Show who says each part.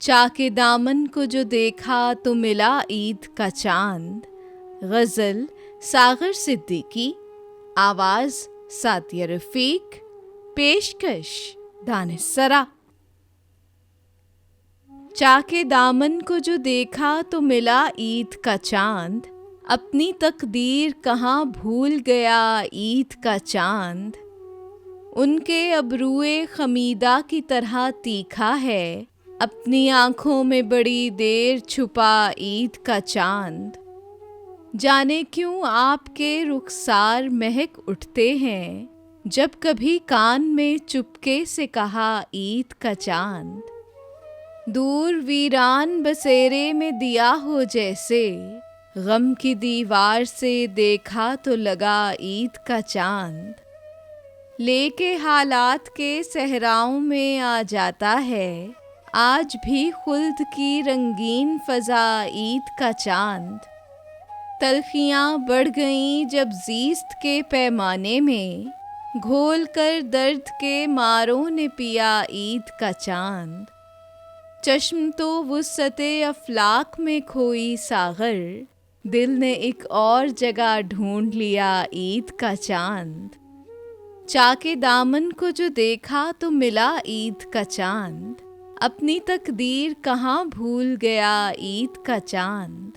Speaker 1: चाके दामन को जो देखा तो मिला ईद का चांद। गज़ल सागर सिद्दीकी, आवाज़ सातिया रफ़ीक, पेशकश दानिश-सरा। चाके दामन को जो देखा तो मिला ईद का चांद, अपनी तकदीर कहाँ भूल गया ईद का चांद। उनके अबरूए खमीदा की तरह तीखा है, अपनी आँखों में बड़ी देर छुपा ईद का चांद। जाने क्यों आपके रुखसार महक उठते हैं, जब कभी कान में चुपके से कहा ईद का चांद। दूर वीरान बसेरे में दिया हो जैसे, गम की दीवार से देखा तो लगा ईद का चांद। लेके हालात के सहराओं में आ जाता है, आज भी खुल्द की रंगीन फ़ज़ा ईद का चांद। तल्खियाँ बढ़ गईं जब ज़ीस्त के पैमाने में, घोल कर दर्द के मारों ने पिया ईद का चांद। चश्म तो वुस्अते अफ़लाक में खोई सागर, दिल ने एक और जगह ढूंढ लिया ईद का चांद। चाके दामन को जो देखा तो मिला ईद का चांद, अपनी तकदीर कहाँ भूल गया ईद का चांद।